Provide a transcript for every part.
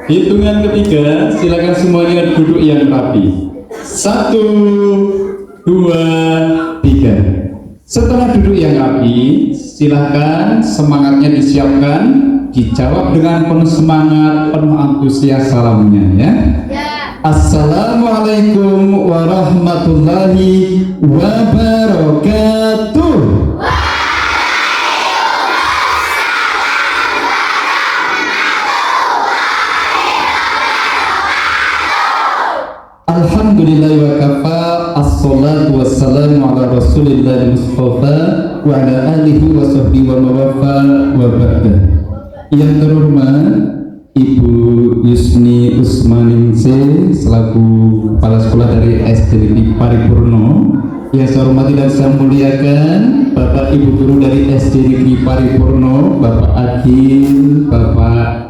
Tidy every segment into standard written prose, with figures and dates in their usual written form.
Hitungan ketiga, silakan semuanya duduk yang rapi. 1, 2, 3. Setelah duduk yang rapi, silakan semangatnya disiapkan, dijawab dengan penuh semangat, penuh antusias salamnya ya. Assalamualaikum warahmatullahi wabarakatuh. Alhamdulillah wa kafa, assalatu wassalamu ala rasulillah mustafa wa ala alihi wa sahbihi wa mawafa wa ba'da. Yang terhormat Ibu Yusni Usmaningsih selaku Kepala Sekolah dari SD Negeri Paripurno, yang saya hormati dan saya muliakan Bapak Ibu Guru dari SD Negeri Paripurno, Bapak Agil, Bapak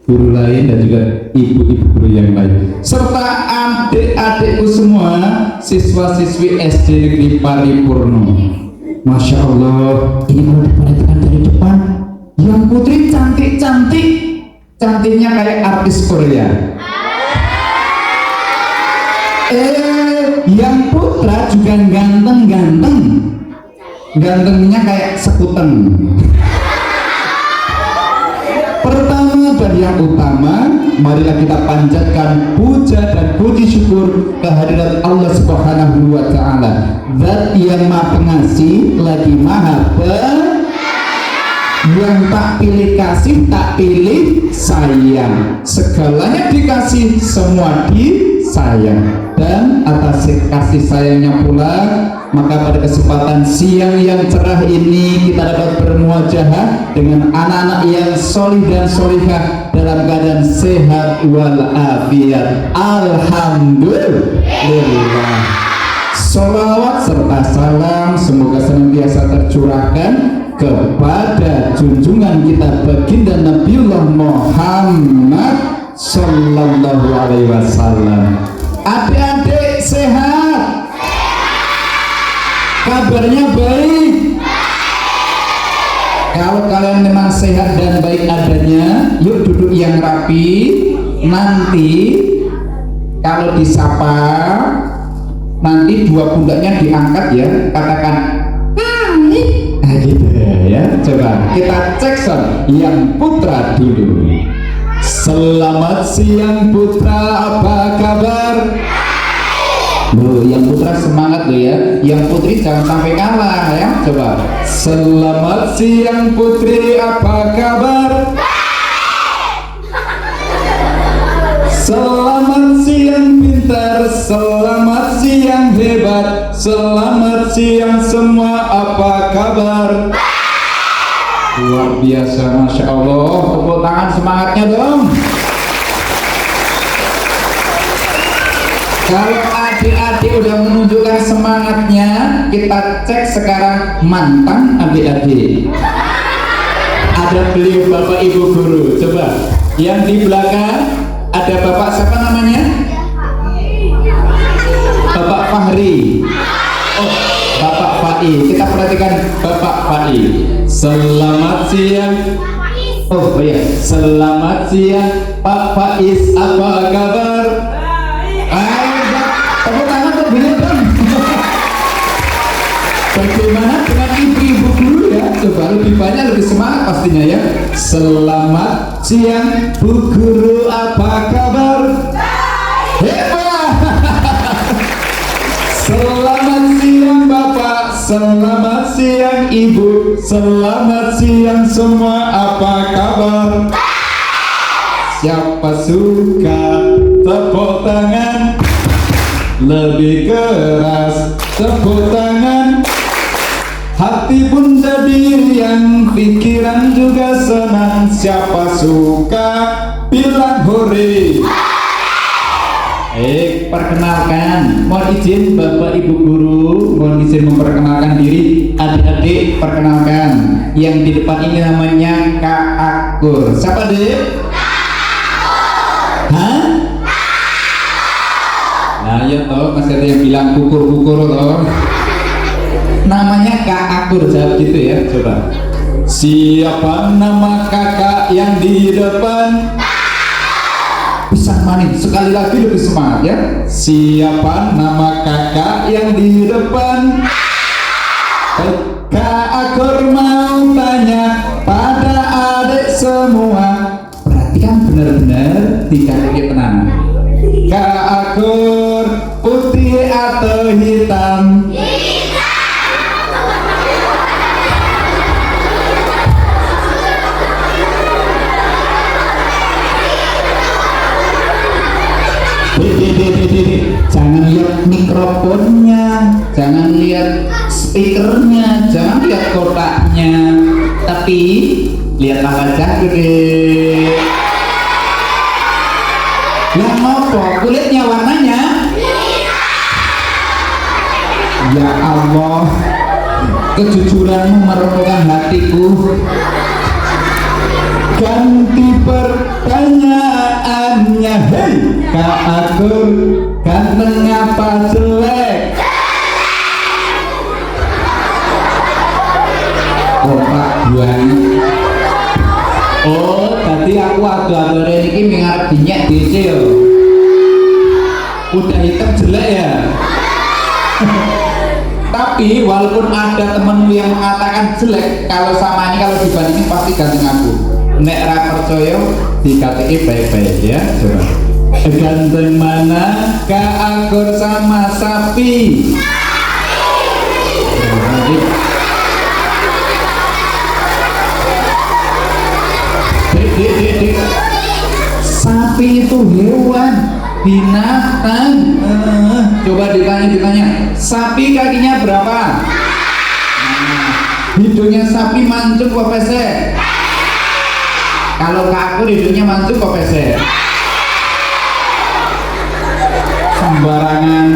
guru lain dan juga ibu-ibu guru yang lain, serta adik-adikku semua siswa-siswi SD Negeri Paripurno. Masya Allah, ini kalau diperhatikan dari depan, yang putri cantik-cantik, cantiknya kayak artis Korea. Yang putra juga ganteng-ganteng, gantengnya kayak sekuten. Pertama dan yang utama, marilah kita panjatkan puja dan puji syukur kehadirat Allah Subhanahu wa Ta'ala, Zat yang Maha Pengasih lagi Maha yang tak pilih kasih, tak pilih sayang, segalanya dikasih, semua disayang. Dan atas kasih sayangnya pula, maka pada kesempatan siang yang cerah ini kita dapat bermuajahah dengan anak-anak yang solih dan solihah dalam keadaan sehat walafiat. Alhamdulillah. Sholawat serta salam semoga senantiasa tercurahkan kepada junjungan kita baginda Nabiullah Muhammad Sallallahu Alaihi Wasallam. Adik-adik sehat? Kabarnya baik? Kalau kalian memang sehat dan baik adanya, yuk duduk yang rapi. Nanti kalau disapa, nanti dua pundaknya diangkat ya, katakan hai. Nah gitu ya. Coba kita cek son yang putra dulu. Selamat siang putra, apa kabar? Loh, yang putra semangat loh ya. Yang putri jangan sampai kalah ya. Coba. Selamat siang putri, apa kabar? Selamat siang pintar, selamat siang hebat, selamat siang semua, apa kabar? Luar biasa, Masya Allah. Tepuk tangan semangatnya dong. Kalau adik-adik udah menunjukkan semangatnya, kita cek sekarang mantan adik-adik. Ada beliau Bapak Ibu Guru. Coba yang di belakang ada Bapak siapa namanya? Bapak Fahri. Oh, Bapak Fai. Kita perhatikan Bapak Fai. Selamat siang. Oh iya, selamat siang Pak Faiz, apa kabar? Ayo, tepuk tangan lebih dong. Bagaimana dengan ibu-ibu guru ya? Coba lebih banyak, lebih semangat pastinya ya. Selamat siang Bu Guru, apa kabar? Hebat. Selamat siang Bapak, selamat siang Ibu, selamat siang semua, apa kabar? Siapa suka tepuk tangan, lebih keras tepuk tangan. Hati pun jadi riang, pikiran juga senang. Siapa suka bilang hore. Perkenalkan, mohon izin Bapak Ibu Guru, mohon izin memperkenalkan diri. Adik-adik perkenalkan, yang di depan ini namanya Kak Akur. Siapa dek? Hah? Nah ya toh, masih ada yang bilang kukur-kukur toh. Namanya Kak Akur, jawab gitu ya, coba. Siapa nama kakak yang di depan? Bisa manis, sekali lagi lebih semangat ya. Siapa nama kakak yang di depan? Kak Akur mau tanya pada adik semua. Perhatikan benar-benar dikasih tenang. Kak Akur putih atau hitam? Jangan lihat mikrofonnya, jangan lihat speakernya, jangan lihat kotaknya, tapi lihat wajah gede. Yang apa? Kulitnya warnanya? Ya Allah, kejujuranmu merobohkan hatiku. Ganti pertanyaannya, hei Kak Akur, ganteng apa jelek? Kompak banget. Oh, tadi aku adu-adu ini mengarep dinyak DC yo. Udah hitam jelek ya. Tapi walaupun ada temenmu yang mengatakan jelek, kalau sama ini kalau dibandingin pasti ganteng aku. Nek ra percaya dikatiki baik-baik ya, coba. Ganteng mana Kak Akur sama sapi? Dek. Sapi itu hewan, binatang. Coba ditanya. Sapi kakinya berapa? Hidungnya sapi mancung apa pesek? Kalau Kak Akur hidungnya mancung kok pesek? Sembarangan.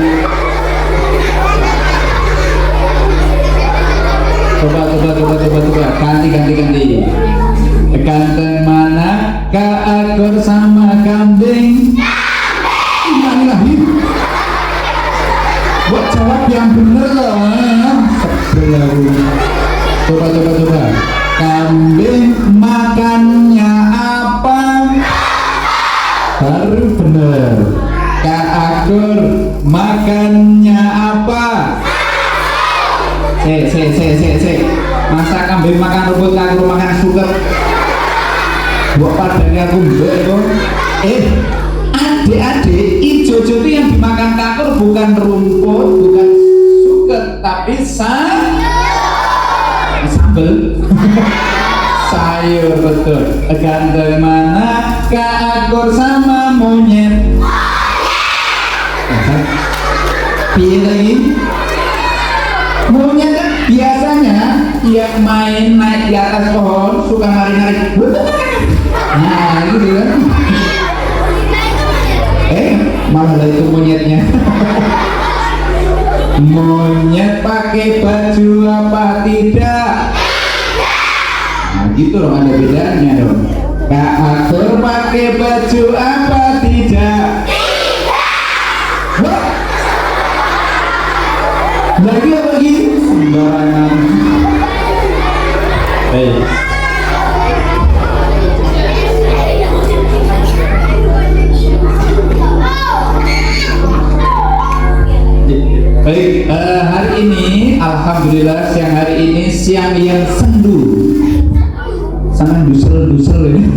Coba. Ganti. Ganteng mana Kak Akur sama kambing? Innalillahi. Buat jawab yang bener loh. Coba. Kambing makannya apa? Baru bener. Kak Akur makannya apa? Cek. Masa kambing makan rumput, Kak Akur makan suket? Buat padanya aku mbak dong. Adik-adik, ijo-ijo itu yang dimakan Kak Akur bukan rumput, bukan suket, tapi sambel. Sayur, betul. Ganteng mana Kak Akur sama monyet? Pilih lagi. Monyet kan biasanya yang main naik di atas pohon suka nari-nari. Nah gitu kan. Malah itu monyetnya. Monyet pakai baju apa tidak? Nah gitu dong, ada bedanya dong. Kak Akur pakai baju apa tidak? Wah. Lagi sembarangan. Baik, hari ini alhamdulillah siang hari ini siang yang sendu. Sangat dusel ini.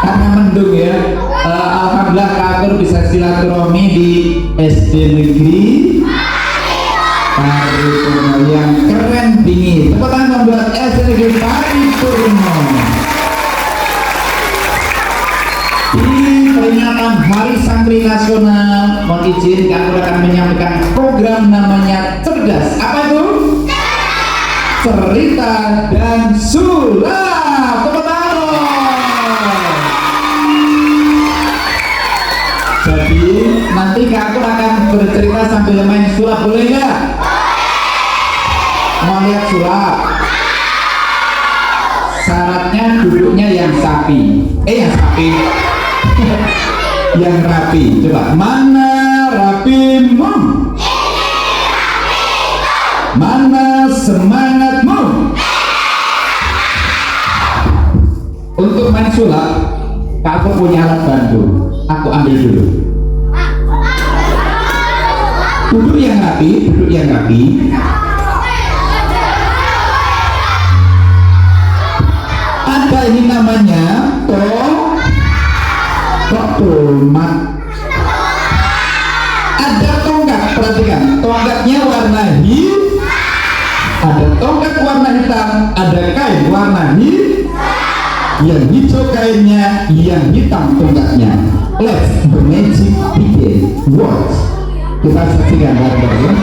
Karena mendung ya. Alhamdulillah Kak Akur bisa silaturahmi di SD Negeri Paripurno yang keren dingin. Tepuk tangan buat SD Negeri Paripurno. Di peringatan Hari Santri Nasional, mohon izin Kak Akur akan menyampaikan program namanya Cerdas. Apa itu? Cerita dan sulap. Tepuk tangan. Jadi nanti Kak Akur akan bercerita sambil main sulap, boleh nggak? Mau lihat sulap? Syaratnya duduknya yang sapi. Yang sapi. Yang rapi. Coba, mana rapimu? Mana semangatmu? Untuk main sulap Kamu punya alat bantu, aku ambil dulu. Duduk yang rapi, duduk yang rapi. Ada ini namanya tomat. Ada tongkat, perhatikan, tongkatnya warna hitam. Ada tongkat warna hitam, ada kain warna hitam. Yang hijau kainnya, yang hitam tongkatnya. Let's the magic begin. Watch. Kita saksikan bareng-bareng ya.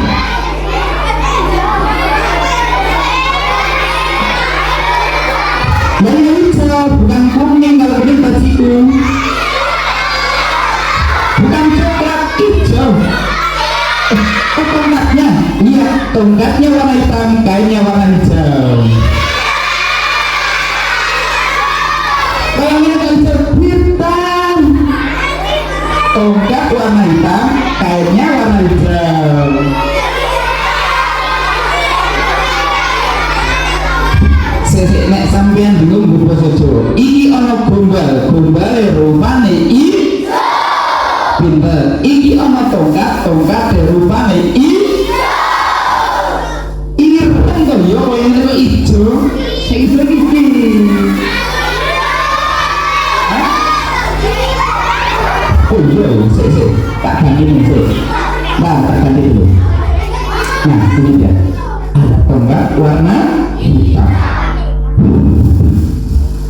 Yang hijau bukan kuning kalau ini bajiku. Bukan coklat, hijau. Tongkatnya, iya, tongkatnya warna hitam, kainnya warna hijau. Kainnya hitam, tongkat warna hitam, kainnya warna hijau. Sesek nek sampean bingung buku sojo. Iki ana gombal, gombale rupane pinter. Iki ana tongkat, tongkat rupane ini rupane kok yo koyo ngene ijo. Sing ijo iki. Oh iya, tak ganti nih, nah tak ganti dulu. Nah ini dia, ada tongkat warna hitam.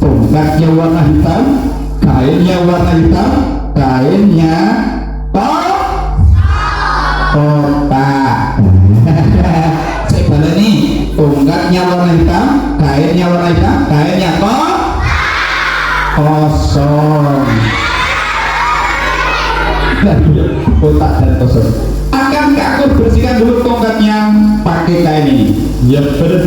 Tongkatnya warna hitam, kainnya warna hitam, kainnya kotak. Saya balik nih, tongkatnya warna hitam, kainnya warna hitam, kainnya kosong. Kotak dan kosong. Akan aku bersihkan dulu tongkatnya pakai kain ini. Ya boy.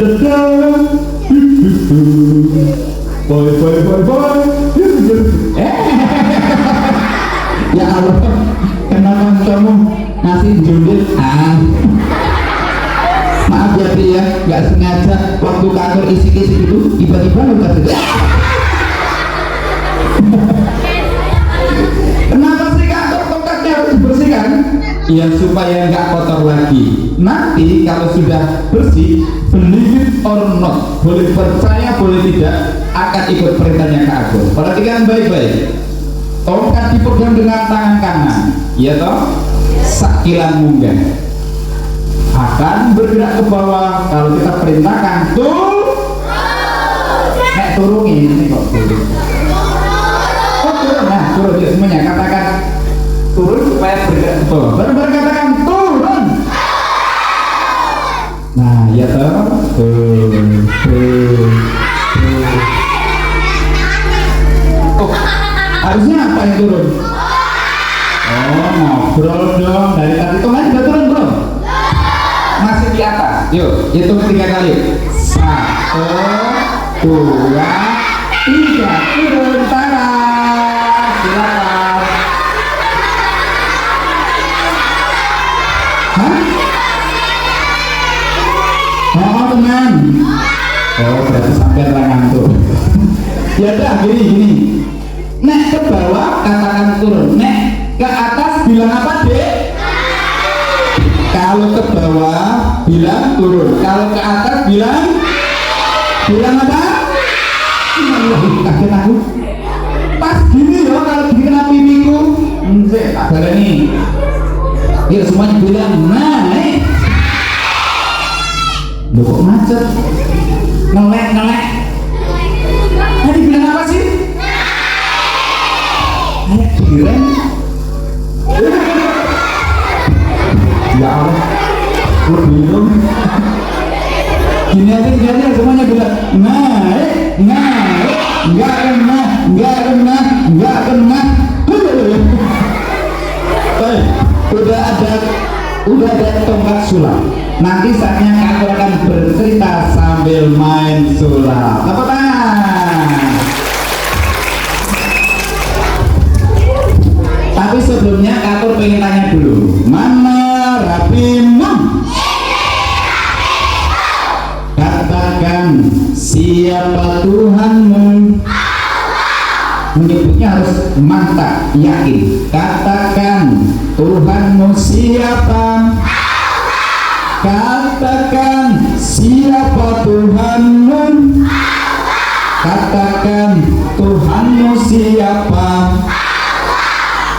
Ya Allah, kenapa kamu ngasih judul? Maaf ya Pri ya, nggak sengaja waktu kantor isi-isi itu tiba-tiba lu kasih. Kenapa sih kantor tongkatnya harus dibersihkan? Ya supaya nggak kotor lagi. Nanti kalau sudah bersih, believe it or not, boleh percaya boleh tidak, akan ikut perintahnya ke aku. Perhatikan baik-baik. Tongkat dipegang dengan tangan kanan, ya toh, sakilan munggah akan bergerak ke bawah. Kalau kita perintahkan turunin ini kok turun. Turun, nah turun ya semuanya, katakan turun supaya bergerak ke bawah. Baru katakan turun. Nah ya toh, oh harusnya apa yang turun? Oh ngobrol dong, dari tadi tuh kan udah turun bro, masih di atas. Yuk hitung 3 kali. 1, 2, 3, turun tangan. Silakan. Hah? Oh teman. Oh berarti sampai ngantuk. Ya udah gini. Nek ke bawah katakan turun, nek ke atas bilang apa dek? Kalau ke bawah bilang turun, kalau ke atas bilang apa? Kaget aku. Pas gini ya kalau dikena pipiku, tak ada nih. Yuk semuanya bilang naik. Loh kok macet? Ngelek. Tadi bilang apa sih? Ayo direm. Ya Allah, gue bingung. Gini aja semuanya bilang naik, nggak kena. Udah ada tongkat sulap. Nanti saatnya aku akan bercerita sambil main sulap. Tepuk tangan. Tapi sebelumnya Katur pengen tanya dulu, mana Rapimum? Katakan siapa Tuhanmu? Menyebutnya hidupnya harus mantap, yakin. Katakan, Tuhanmu siapa? Katakan, siapa Tuhanmu? Katakan, Tuhanmu siapa?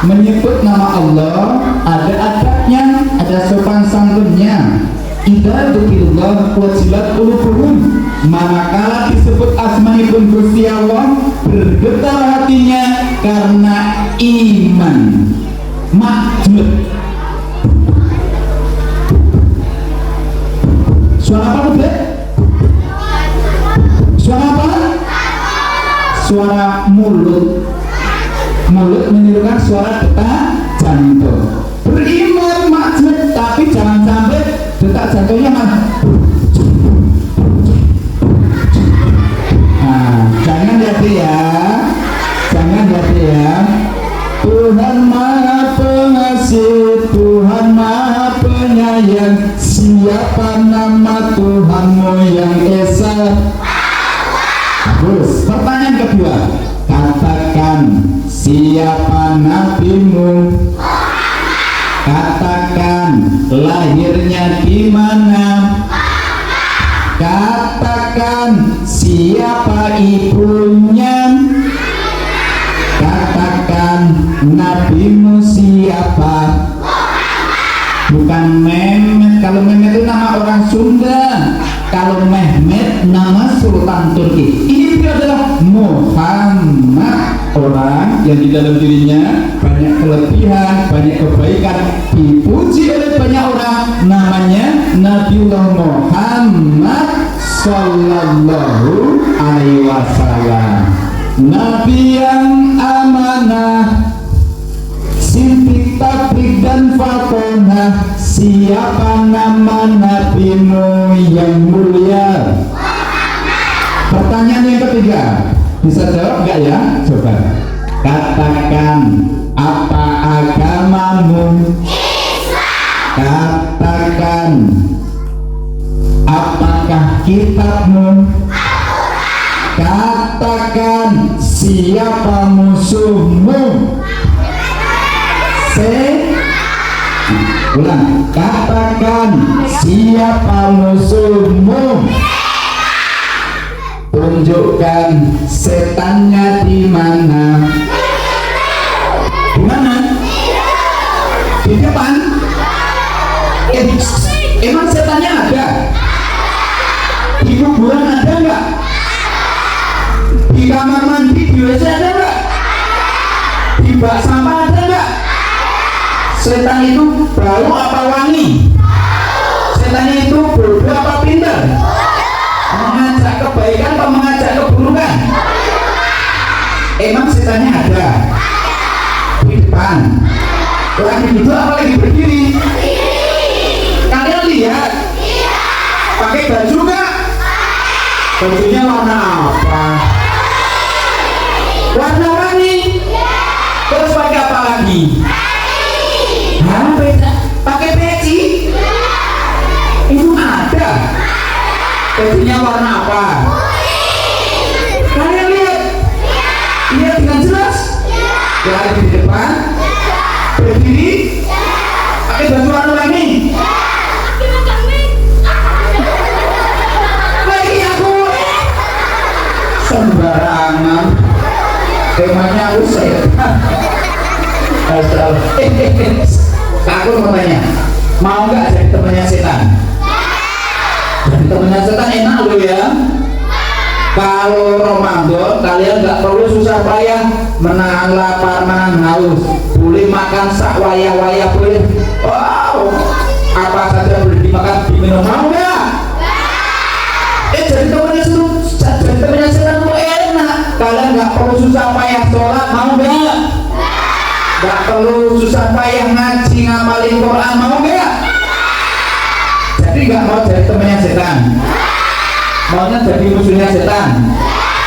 Menyebut nama Allah ada adabnya, ada sopan santunnya. Idza dzukirallah wajilat qulubuhum, manakala disebut asmaipun Gusti Allah bergetar hatinya karena iman. Makjud. Suara apa tuh? Suara apa? Suara mulut. Mulut menirukan suara detak jantung. Beriman makjud, tapi jangan sampai detak jantungnya malah. Nah, jangan jadi ya, jangan jadi ya. Tuhan Maha Pengasih, Tuhan Maha Penyayang. Siapa nama Tuhanmu yang esa? Terus pertanyaan kedua, katakan, siapa nabimu? Katakan, lahirnya di mana? Katakan, siapa ibunya? Katakan, nabimu siapa? Bukan Mehmet. Kalau Mehmet itu nama orang Sunda. Kalau Mehmet nama Sultan Turki. Ini adalah Muhammad, orang yang di dalam dirinya banyak kelebihan, banyak kebaikan, dipuji oleh banyak orang. Namanya Nabiullah Muhammad Sallallahu Alaihi Wasallam. Nabi yang amanah, sintik tabrik dan fatonah. Siapa nama nabimu yang mulia? Pertanyaan yang ketiga, bisa jawab nggak ya? Coba katakan, apa agamamu? Katakan, apakah kitabmu? Katakan, siapa musuhmu? Ulang, katakan, siapa musuhmu? Tunjukkan setannya di mana? Di mana? Di depan? Emang setannya ada? Di kuburan ada nggak? Di kamar mandi, di WC ada nggak? Di bak sampah ada nggak? Setan itu bau apa wangi? Setannya itu bodoh apa pintar? Mengajak kebaikan atau mengajak keburukan? Emang setannya ada? Di depan. Lagi duduk apa lagi berdiri? Kalian lihat? Pakai baju nggak? Bajunya warna apa? Warna-warni. Terus pakai apa lagi? Pakai peci? Itu ada. Pecinya warna apa? Kalian lihat? Lihat dengan jelas? Lihat di depan, berdiri, pakai baju warna-warni. Lagi aku sembarangan. Temanya aku setan. Aku mau tanya, mau nggak jadi temannya setan? Jadi temannya setan enak loh ya. Kalau Ramadan kalian nggak perlu susah payah menahan lapar, menahan haus. Boleh makan sak wayah-wayah, boleh. Wow, apa saja boleh dimakan, diminum, mau nggak? Jadi temannya setan tuh enak. Kalian nggak perlu susah payah sholat, mau nggak? Gak perlu susah payah ngaji, ngapalin Quran, mau gak? Jadi gak mau jadi temannya setan, maunya jadi musuhnya setan.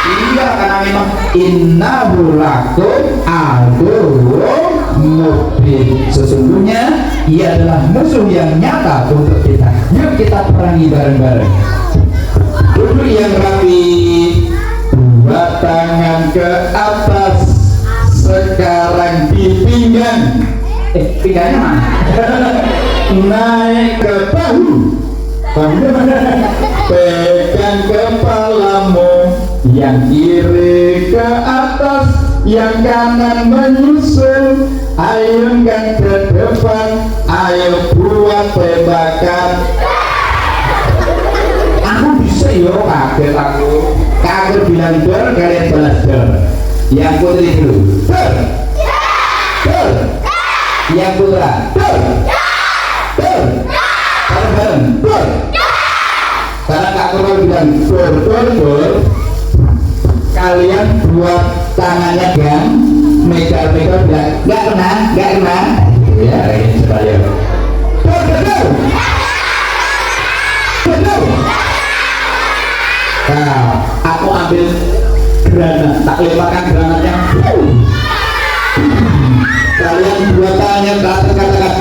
Iya, karena memang innahu lakum aduwwum mubin. Sesungguhnya ia adalah musuh yang nyata untuk kita. Yuk kita perangi bareng-bareng. Duduk yang rapi, dua tangan ke atas, sekarang di pinggang. Pinggangnya mana? Naik ke bahu, pegang kepalamu, yang kiri ke atas, yang kanan menyusul. Ayo kan ke depan, ayo buat tembakan. Aku bisa yo, kaget aku. Kaget bilang dor, kalian balas dor. Yang putri dulu, dor, dor. Yang putra, dor, dor. Bareng-bareng, dor. Karena Kak Kurma bilang dor, dor, dor. Kalian buat tangannya gang, meja-meja bilang nggak kena, nggak kena. Ya, ini supaya dor, dor, dor. Dor, dor. Nah, aku ambil granat, tak lemparkan granatnya. Kalian dua tangannya ke atas, katakan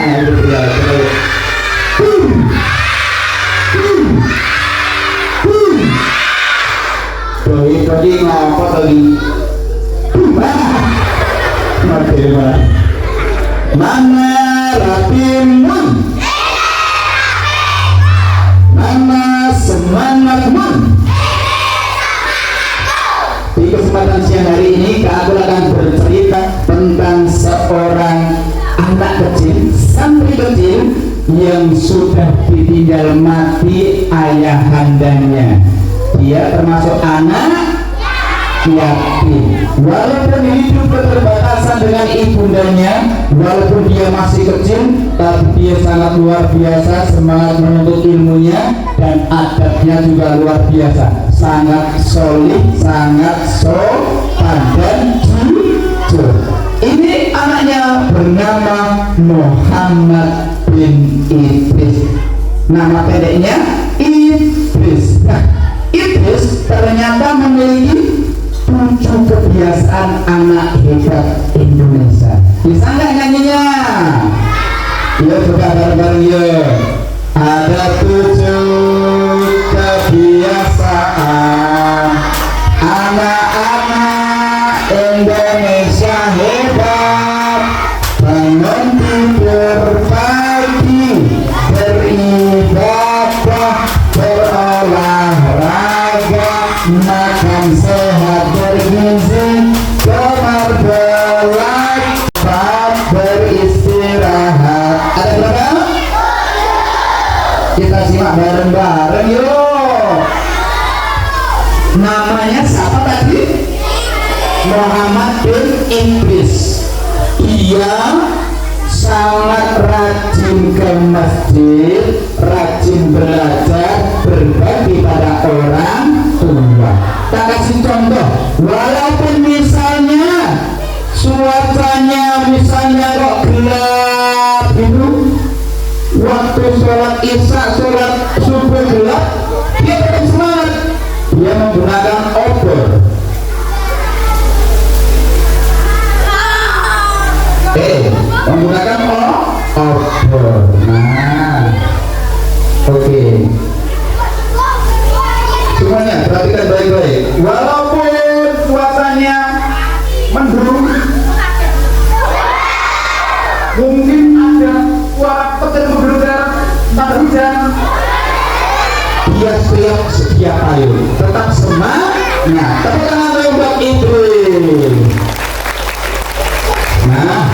gitu ya, terus. Doi ngapa tadi? Mana rapimun? Mana semangatmu? Di kesempatan siang hari ini aku akan bercerita tentang seorang anak kecil, santri kecil yang sudah ditinggal mati ayahandanya. Dia termasuk anak yatim. Walaupun hidup keterbatasan dengan ibundanya, walaupun dia masih kecil, tapi dia sangat luar biasa semangat menuntut ilmunya, dan adabnya juga luar biasa. Sangat solid, sangat sopan dan jujur. Ini anaknya bernama Muhammad bin Idris. Nama pendeknya Idris. Nah, Idris ternyata memiliki 7 kebiasaan anak hebat Indonesia. Bisa nggak nyanyinya? Ya, coba bareng-bareng ya. Ada 7 kebiasaan anak-anak Indonesia hebat. Bangun tidur pagi, beribadah, berolahraga, makan sehat bergizi, gemar belajar, beristirahat. Ada berapa? Kita simak bareng-bareng yuk. Namanya siapa tadi? Muhammad bin Idris. Dia sangat rajin ke masjid, rajin belajar, berbagi pada orang tua. Tak kasih contoh, walaupun misalnya cuacanya misalnya kok gelap itu, waktu sholat isya, sholat subuh gelap, dia tetap semangat. Dia menggunakan obor. Menggunakan obor. Nah, oke. Semuanya perhatikan baik-baik. Walaupun cuacanya mendung, mungkin ada suara petir menggelegar, tak hujan, dia siap sedia payung, tetap semangat. Tepuk tangan buat Idris. Nah,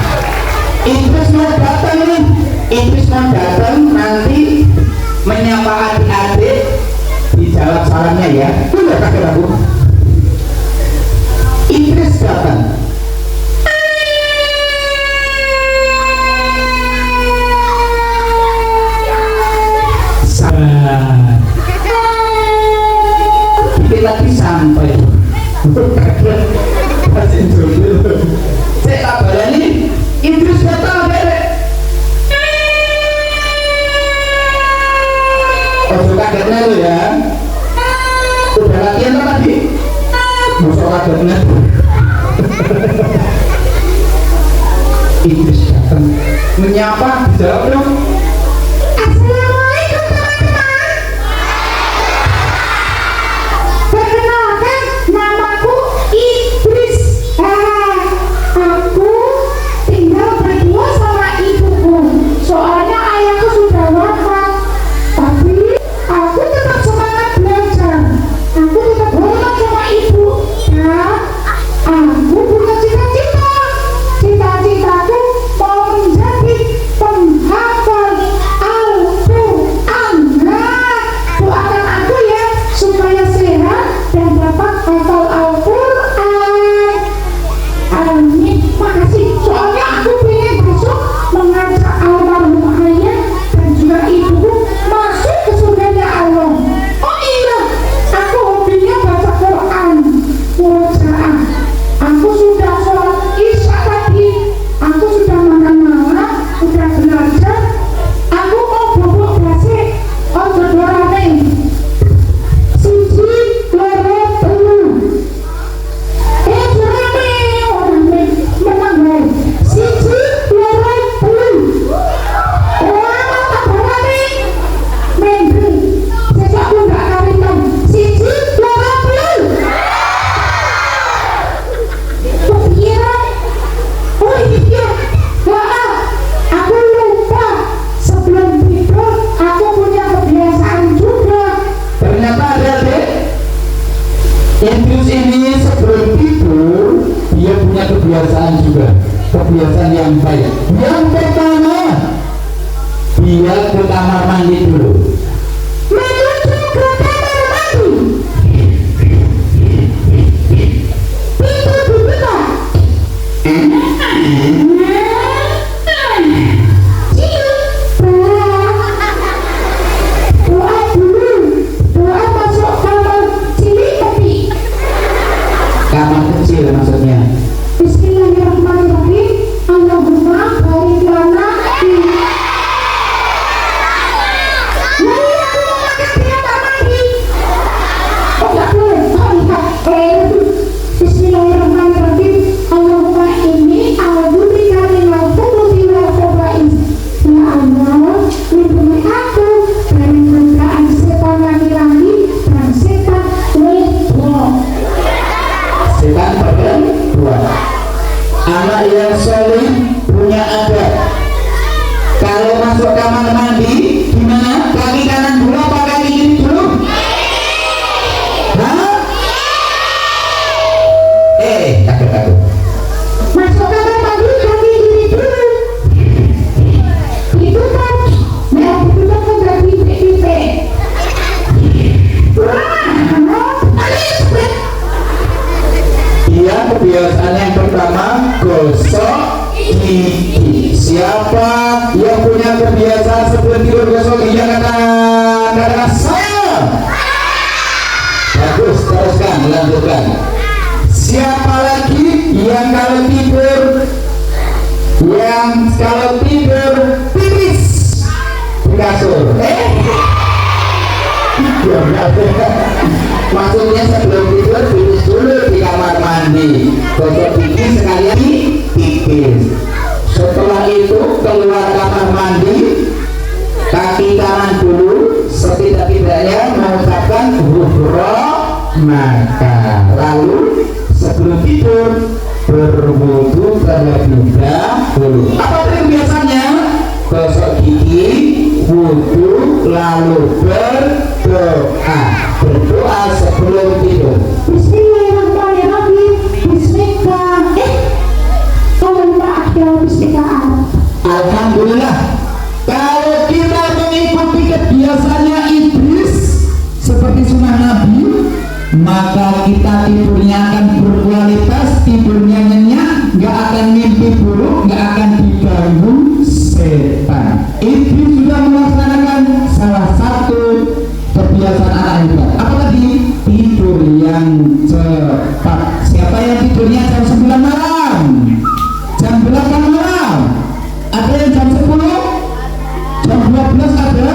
Idris mau datang nih. Idris mau datang nanti menyapa adik-adik, dijawab salamnya ya. Udah pakai lagu. Idris datang. Sabar. Kita lagi sampai. Masih dulu. Saya kabar ini Idris datang dek. Oh, kagetnya lu ya. Udah latihan apa tadi? Musuh kagetnya. Idris datang menyapa, dijawab dong. Assalamualaikum teman-teman. Perkenalkan, namaku Idris. kebiasaan juga, kebiasaan yang baik. Yang pertama, dia ke kamar mandi dulu. Menuju ke kamar mandi. Pintu dibuka. Doa dulu. Doa masuk kamar cilik tapi. Kamar kecil maksudnya. Bismillahirrahmanirrahim. Allahumma barik lana fi. Mari aku mau makan di kamar mandi. Oh nggak boleh. Oh iya. Bismillahirrahmanirrahim. Allahumma inni a'udzubika minal khubuthi wal khaba'ith. Ya Allah, lindungi aku dari godaan setan laki-laki dan setan wedok. Setan berdua. Anak yang soleh punya adab. Kalau masuk kamar mandi, gimana? Kaki kanan dulu apa kaki kiri dulu? Hah? Takut. Masuk kamar mandi kaki kiri dulu. Ditutup. Nah, ditutup enggak tipe-tipe. Dia kebiasaan yang pertama gosok gigi. Siapa yang punya kebiasaan sebelum tidur gosok gigi? Katakan saya. Bagus, teruskan, lanjutkan. Siapa lagi yang kalau tidur pipis di kasur? Maksudnya sebelum tidur pipis dulu di kamar mandi, gosok gigi sekalian pipis. Setelah itu keluar kamar mandi, kaki kanan dulu, setidak-tidaknya mengucapkan maka lalu sebelum tidur berwudu terlebih dahulu. Apa tadi biasanya? Gosok gigi, wudu, lalu berdoa sebelum tidur. Bismillahirrahmanirrahim. Bismillah. Bismillah. Alhamdulillah. Kalau kita mengikuti kebiasaannya iblis seperti sunnah Nabi, maka kita tidurnya akan berkualitas, tidurnya nyenyak, nggak akan mimpi buruk, nggak akan diganggu setan. Iblis sudah melaksanakan salah satu kebiasaan anak hebat. Apa tadi? Tidur yang cepat. Siapa yang tidurnya jam 9 malam? Jam 8 malam? Ada yang jam 10? Jam 12 ada?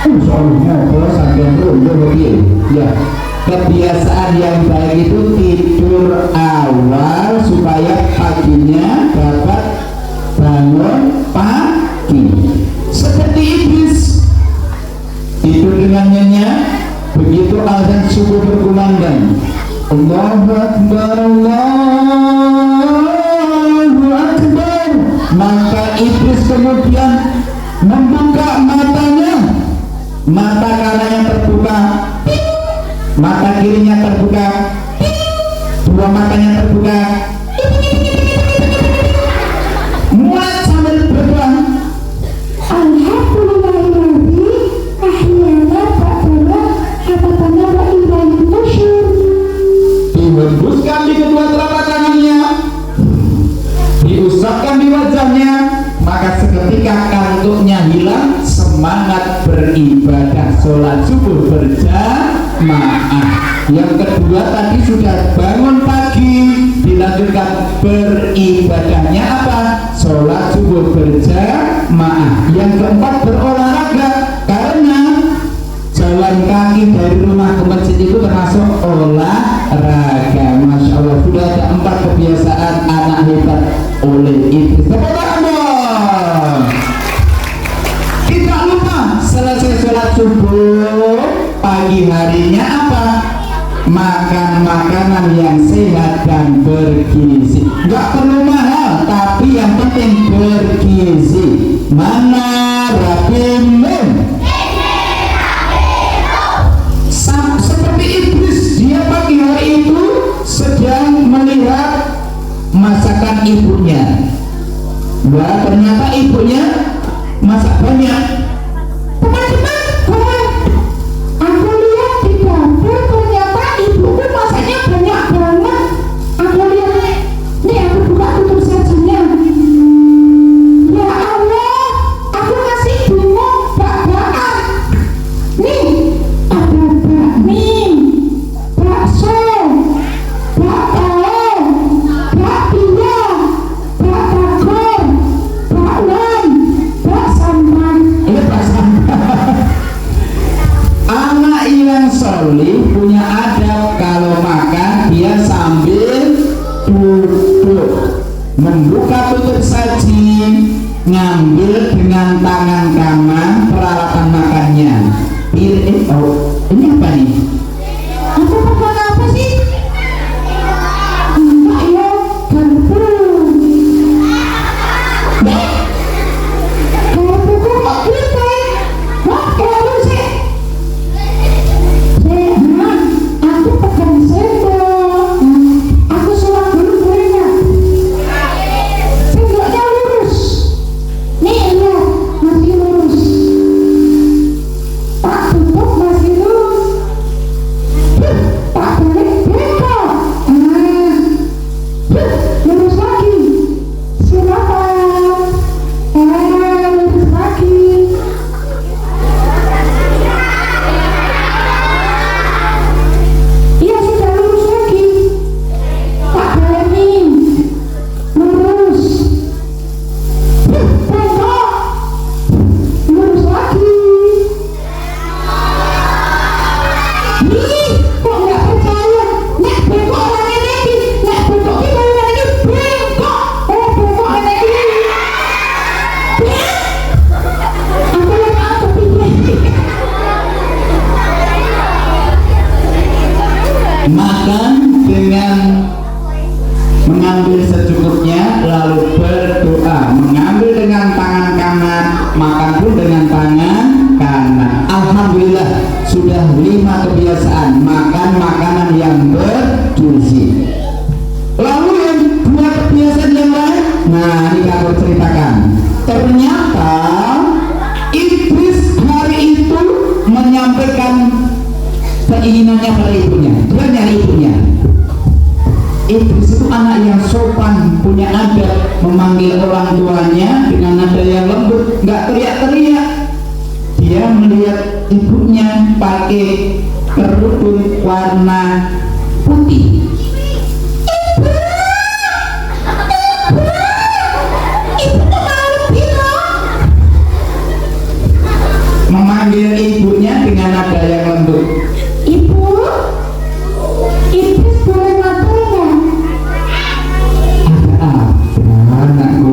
Soalnya kalau sampai ya. Kebiasaan yang baik itu tidur awal supaya paginya dapat bangun pagi. Seperti iblis tidur dengan nyenyak, begitu azan subuh berkumandang, Allahu Akbar, Allahu Akbar, maka iblis kemudian membuka matanya, mata kanannya terbuka, mata kirinya terbuka, dua matanya terbuka, mulai sambil berdoa, Alhamdulillahirrahmanirrahim. Ahyana ba'dana hatatana wa ilaihi nusyur. dihembuskan di kedua telapak tangannya, diusapkan di wajahnya, maka seketika kantuknya hilang, semangat beribadah sholat subuh berjamaah. Yang kedua tadi sudah bangun pagi, dilanjutkan beribadahnya apa? Sholat subuh berjamaah. Yang keempat berolahraga, karena jalan kaki dari rumah ke masjid itu termasuk olahraga. Masya Allah, sudah ada 4 kebiasaan anak hebat oleh iblis. Tepuk tangan dong. Tidak lupa selesai sholat subuh, pagi harinya apa? Makan makanan yang sehat dan bergizi. Gak perlu mahal, tapi yang penting bergizi. Mana rabimun? Seperti iblis, dia pagi hari itu sedang melihat masakan ibunya. Wah, ternyata ibunya masak banyak. Teman-teman, aku lihat di dapur ternyata ibuku masaknya banyak banget. Aku lihat, nih aku buka tutup sajinya. Ya Allah, aku masih bingung bak-bakan. Nih, ada bakmi, bakso, bakpao, bakpia, bakdagor, bakwan, baksampan. Ini perasaan anak yang solih punya adab, kalau makan dia sambil duduk, membuka tutup saji, ngambil dengan tangan kanan peralatan makannya. Ini apa nih? Aku pegang apa sih? Enggak ya, garpu. Garpuku kok gitu ya? Wah, garpu sih. Aku pegang sendok. Aku suap dulu boleh nggak? Sendoknya lurus. Nih lihat, masih lurus. Tak tutup masih lurus. Tak balik bengkok. Lurus lagi. Silakan. Lurus lagi. Iya sudah lurus lagi. Tak balikin. Lurus. Bengkok. Lurus lagi. Ih, kok nggak percaya? Nek bengkok orang ini lagi. Nek bengkok kita lagi bengkok. Bengkok ini lagi. Aku yang apa Makan dengan mengambil secukupnya lalu berdoa, mengambil dengan tangan kanan, makan pun dengan tangan kanan. Alhamdulillah sudah 5 kebiasaan makan makanan yang bergizi. Lalu yang 2 kebiasaan yang lain, nah ini aku ceritakan. Ternyata iblis hari itu menyampaikan keinginannya pada ibunya. Dia nyari ibunya. Iblis itu anak yang sopan, punya adab, memanggil orang tuanya dengan nada yang lembut, nggak teriak-teriak. Dia melihat ibunya pakai kerudung warna putih. Memanggil ibunya dengan nada yang lembut. Ibu, iblis boleh matur nggak? Ada apa anakku?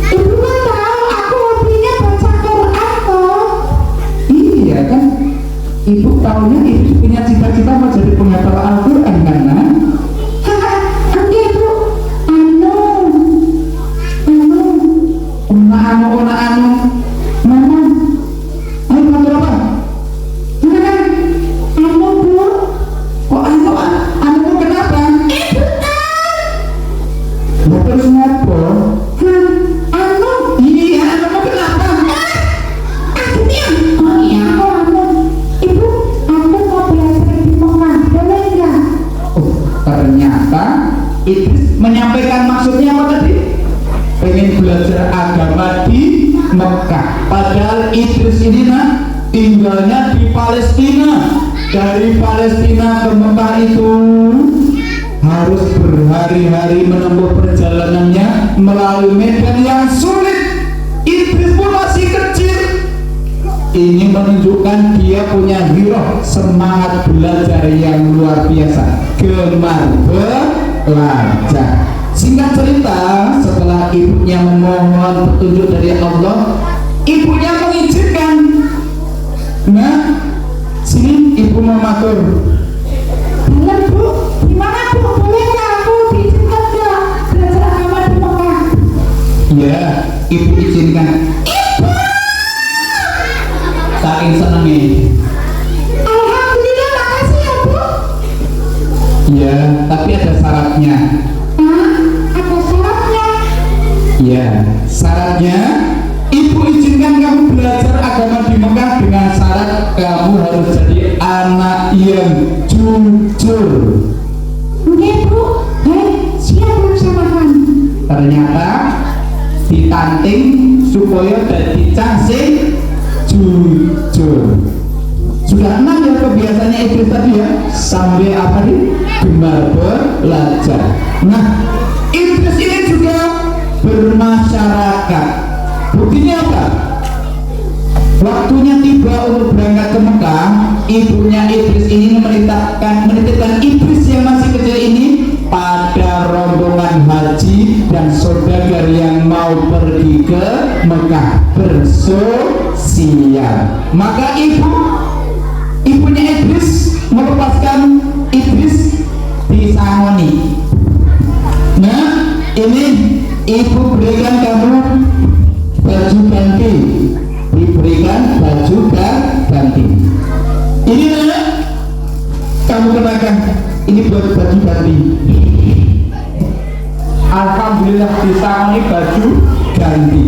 Ibu kan tahu aku hobinya baca Quran kok. Iya kan, ibu tahunya ibu punya cita-cita mau jadi penghafal Al-Quran kan nak? Oke bu, anu, Mana? Ayo matur apa? anu bu, Kok anu kenapa? Lah terus ngapa? anu, Iya, anu kenapa? akhirnya, oh iya aku anu, ibu, aku mau belajar di Mekah, boleh nggak? Oh, ternyata iblis menyampaikan maksudnya apa tadi? Pengen belajar agama di Mekah. Padahal iblis ini tinggalnya di Palestina. Dari Palestina ke Mekah itu harus berhari-hari menempuh perjalanannya melalui medan yang sulit. Iblis pun masih kecil. Ini menunjukkan dia punya giroh, semangat belajar yang luar biasa, gemar belajar. Singkat cerita, setelah ibunya memohon petunjuk dari Allah, ibunya mengizinkan. Nah, sini ibu mau matur. Bener bu, gimana bu, boleh nggak aku diizinkan nggak belajar agama di Mekah? Ya, ibu izinkan. Ibu, Saking senangnya. alhamdulillah makasih ya bu. Ya, tapi ada syaratnya. Ya, syaratnya ibu izinkan kamu belajar agama di Mekah dengan syarat kamu harus jadi anak yang jujur. Oke Bu, baik, siap laksanakan. Ternyata ditanting supaya jadi cacing jujur. Sudah 6 ya kebiasaannya Idris tadi ya, sampai apa nih? Gemar belajar. Nah, Idris ini juga bermasyarakat. Buktinya apa? Waktunya tiba untuk berangkat ke Mekah, ibunya Idris ini menitipkan Idris yang masih kecil ini pada rombongan haji dan saudagar yang mau pergi ke Mekah bersosial. Maka ibunya Idris melepaskan Idris di Sangoni. Nah, ini ibu berikan kamu baju ganti, diberikan baju ganti. Ini nak, kamu kenakan. Ini buat baju ganti. Alhamdulillah di Sangoni baju ganti.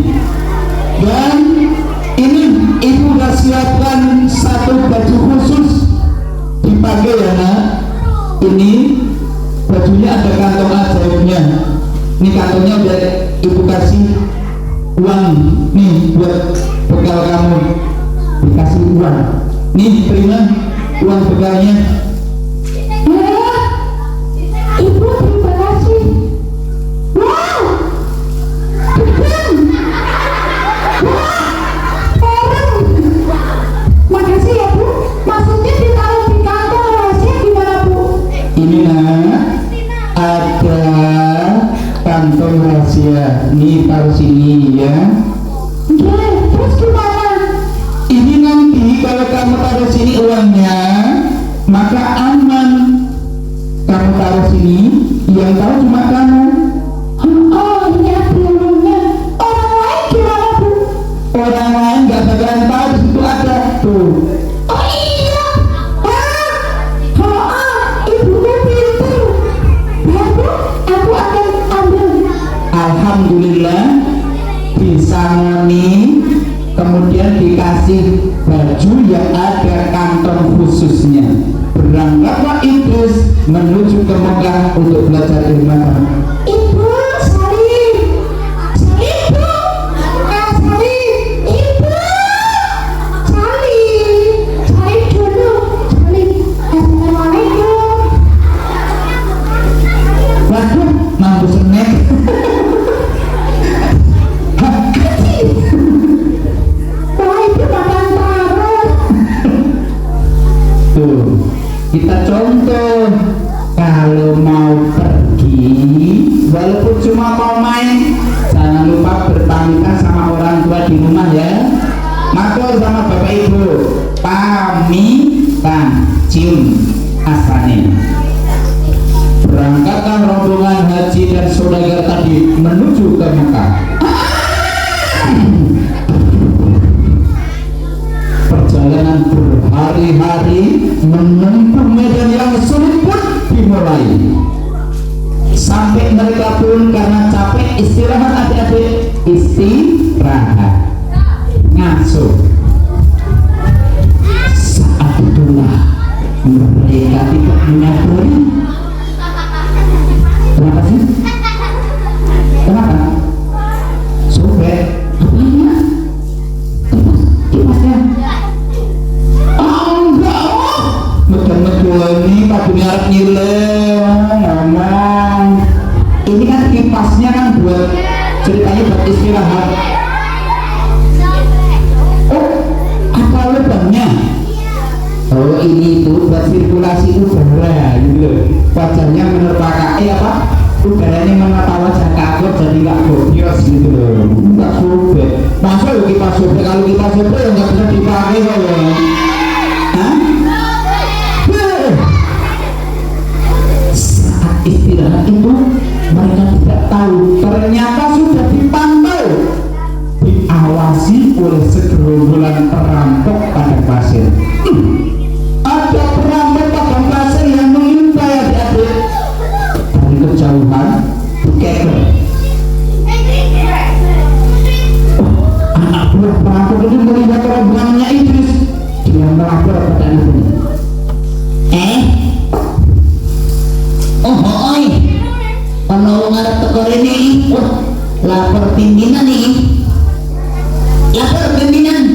Dan ini ibu sudah siapkan satu baju khusus dipakai ya nak. Ini bajunya ada kantong ajaibnya. Ini kantongnya udah ibu kasih uang nih buat bekal kamu. Dikasih uang. Nih terima uang bekalnya. Ibu terima kasih. Wow, keren. Makasih ya Bu. Maksudnya ditaruh di kantong rahasia gimana Bu? Ini nak ada kantong rahasia. Nih taruh sini ya. Oke, terus gimana? Ini nanti kalau kamu taruh sini uangnya, maka aman. Kamu taruh sini, yang tahu cuma kamu. Oh iya belumnya. Orang lain gimana Bu? Orang lain nggak bakalan tahu di situ ada tuh. Oh iya. Ibunya pintar. Ya Bu, aku akan ambil. Alhamdulillah bisa ngoni, kemudian dikasih baju yang ada kantong khususnya. Berangkatlah Idris menuju ke Mekah untuk belajar ilmu. Ibu, salim. Salim Bu. Salim. Ibu. Salim. Salim dulu. Salim. Assalamualaikum. Waduh, mampu snack. Wah, ibu makan parut. Tuh, kita contoh kalau mau pergi, walaupun cuma mau main, jangan lupa berpamitan sama orang tua di rumah ya. Matur sama bapak ibu, pamitan, cium asane. Berangkatlah rombongan haji dan saudagar tadi menuju ke Mekah. Perjalanan berhari-hari menempuh medan yang sulit pun dimulai. Sampai mereka pun karena capek istirahat, adik-adik istirahat, ngasuh. Saat itulah mereka tidak menyadari. Kenapa sih? Kenapa? Sobek. Apanya? Kipasnya. Enggak. Medon-medon ini padunya harap ngomong. Ini kan kipasnya kan buat ceritanya buat istirahat. Oh, apa lubangnya? Oh, ini itu buat sirkulasi udara gitu loh. Wajahnya menerpa apa? Udaranya menata wajah kaku jadi nggak bobios gitu loh. Nggak sobek. Masa lo kipas sobek? Kalau kipas sobek ya nggak bisa dipakai loh. Hah? Saat istirahat itu mereka tidak tahu ternyata sudah dipantau, diawasi oleh segerombolan perampok pada pasir. Ada perampok pada pasir yang mengintai adik-adik dari kejauhan, dikeker. lapor pada anak ini. Oh, oi. Penolong ada tekor ini. Wah, lapor pimpinan nih. Lapor pimpinan.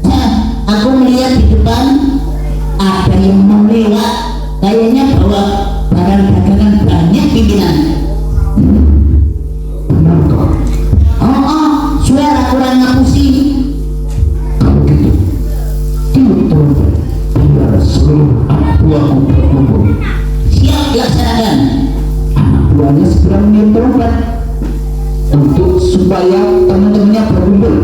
Nah, aku melihat di depan ada yang mau lewat. Kayaknya bawa barang dagangan banyak pimpinan. Benar kok. Oh, suara kurang ngapusi. Kalau gitu, tiup trompet biar seluruh anak buahku berkumpul. Siap laksanakan. Anak buahnya segera meniup trompet untuk supaya teman-temannya berkumpul.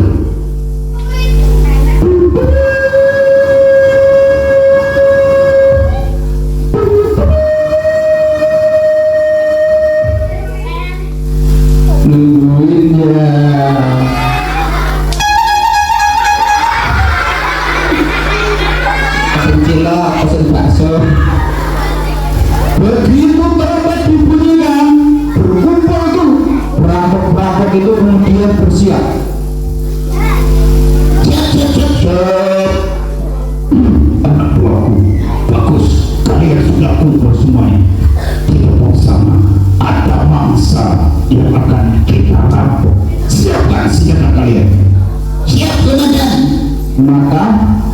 Nungguin ya. Pesen cilok, pesen bakso. Begitu trompet dibunyikan, berkumpul tuh perampok-perampok itu kemudian bersiap. Siap. Anak buahku, bagus. Kalian sudah kumpul semuanya. Tidak mau sama. Ada mangsa yang akan kita rampok. Siapkan senjata kalian. Siap, komandan. Maka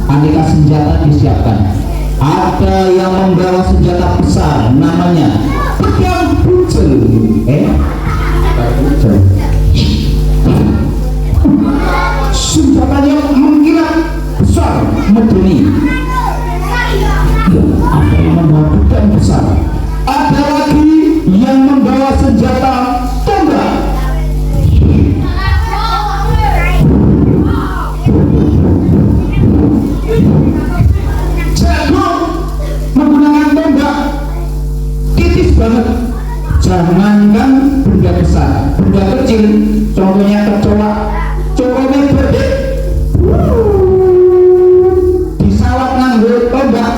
aneka senjata disiapkan. Ada yang membawa senjata besar, namanya pedang bucel. Bucel. Senjatanya mengkilat besar, medeni. Ya, ada yang membawa pedang besar. Ada lagi yang membawa senjata tombak. Jago menggunakan tombak, titis banget. Jangankan benda besar, benda kecil, contohnya kecoa, corone gede, disawat nganggo tombak,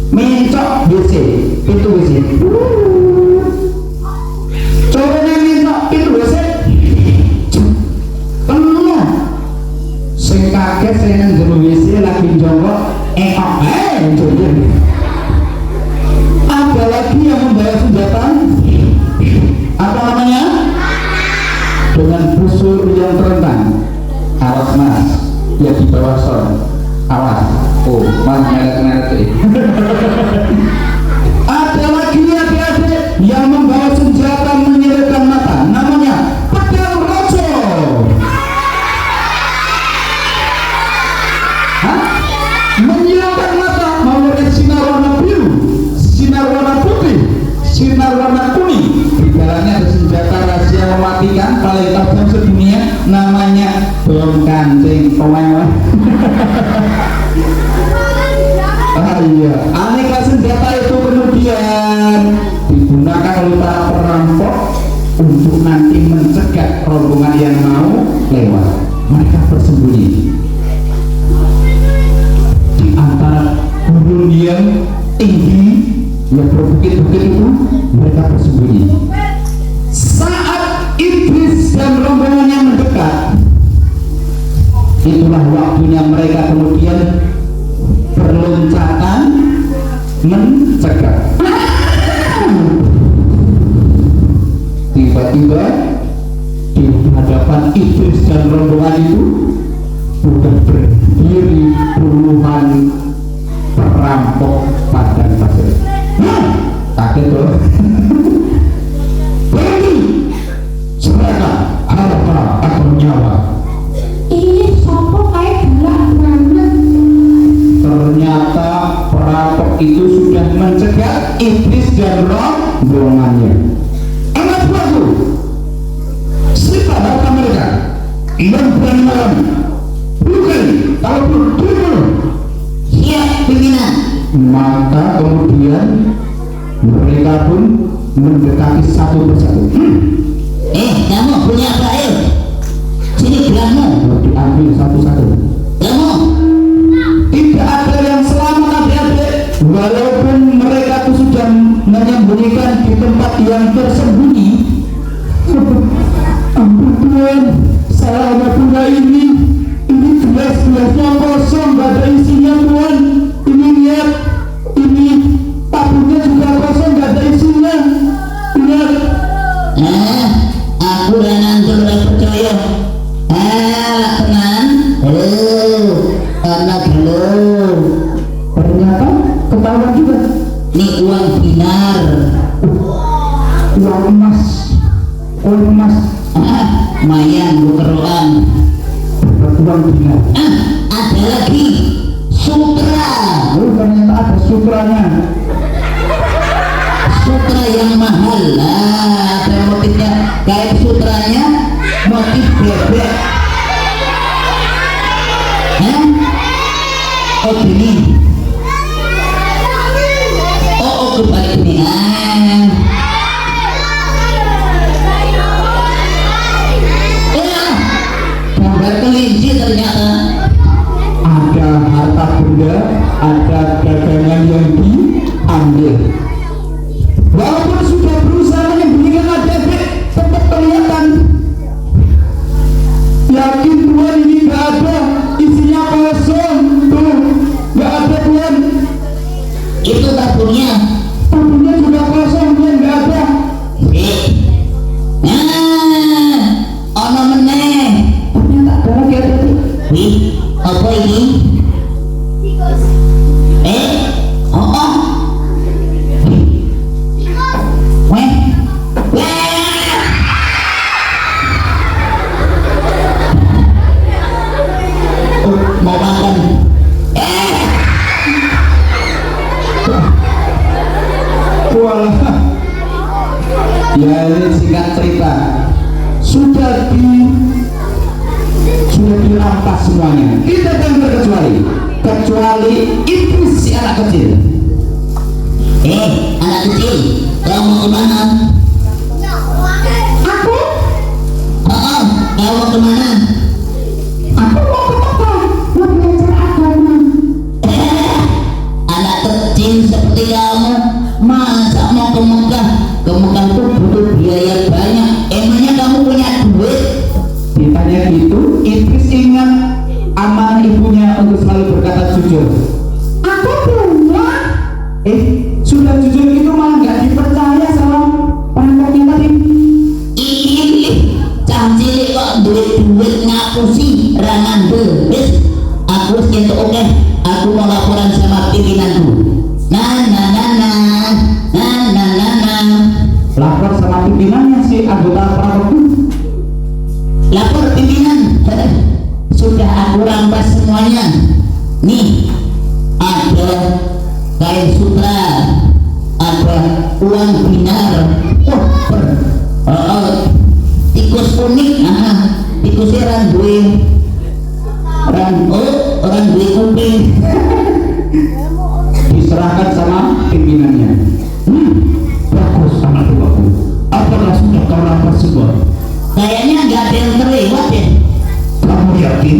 mencok WC, pintu WC, corone mencok pintu WC, penuh. Sing kaget saya nang jero WC lagi jongkok, jodoh. Ada lagi yang membawa senjata, apa namanya? Dengan busur yang terentang. Awas mas, ya di bawah son. Awas, oh mas melet-melet. Ada lagi adik-adik yang membawa senjata menyilaukan mata, namanya pedang rojo. Menyilaukan mata, mau lihat sinar warna biru, sinar warna putih, sinar warna kuning. Di dalamnya ada senjata rahasia mematikan paling tajam sedunia, namanya bom kancing. Iya, aneka senjata itu kemudian digunakan oleh para perampok untuk nanti mencegat rombongan yang mau lewat. Mereka bersembunyi di antara gunung yang tinggi yang berbukit-bukit itu. Mereka bersembunyi. Saat iblis dan rombongannya mendekat, itulah waktunya mereka kemudian berloncatan mencegat. Tiba-tiba di hadapan iblis dan rombongan itu sudah berdiri puluhan perampok padang pasir. Kaget loh. Berhenti, serahkan harta atau nyawa. Ini sopo kayak gelap banget. Ternyata perampok itu sudah mencegah iblis dan rombongannya. Anak buahku, siapa harta mereka? Yang berani malam, bukan kalau dulu. Siap, pimpinan. Maka kemudian mereka pun mendekati satu persatu. Kamu punya apa, ayo? Sini gelangmu. Diambil satu-satu. Kamu. Tidak ada yang selamat adik-adik, walaupun mereka itu sudah menyembunyikan di tempat yang tersembunyi. Ampun Tuhan, saya hanya punya ini gelas-gelasnya kosong, gak ada isinya ketahuan juga. Nih uang dinar. Uang emas. Uang emas. Mayan bukeroan. Uang dinar. Ada lagi sutra. Oh, ternyata ada sutranya. Sutra yang mahal lah, ada motifnya kayak sutranya motif bebek. Oh gini. Oh kebalik ini. Gambar kelinci ternyata. Ada harta benda, ada dagangan yang diambil. Walaupun sudah berusaha menyembunyikan ADB, tetap kelihatan. Yakin Tuhan ini nggak ada, isinya kosong. Tuh, nggak ada Tuhan. Itu tabungnya. Tabungnya juga kosong, Tuhan nggak ada. Ono meneh. Ternyata ada lagi ada tuh. Wih, apa ini? Oh. Weh. Oh, mau makan. Walah. Ya ini singkat cerita. Sudah dirampas semuanya. Tidak akan kecuali iblis si anak kecil. Anak kecil, kau mau kemana? Aku? Kau mau kemana? Aku mau ke Mekah, mau belajar agama. Anak kecil seperti kamu, masa mau ke Mekah? Ke Mekah itu butuh biaya banyak. Emangnya kamu punya duit? Ditanya gitu, iblis ingat amanah ibunya untuk selalu berkata jujur. Aku punya. Sudah jujur itu malah nggak dipercaya sama perampoknya tadi. Cah cilik kok duit ngapusi rangan beres. Aku sekian oke. Aku mau laporan sama pimpinanku. Nah. Lapor sama pimpinannya si anggota perampok. Lapor pimpinan. Sudah aku rampas semuanya. Nih, ada kain sutra, ada uang dinar. Tikus unik. Tikusnya orang duwe kuping. Diserahkan sama pimpinannya. Bagus anak buahku. Apakah sudah kau rampas semua? Kayaknya nggak ada yang terlewat ya. Kamu yakin?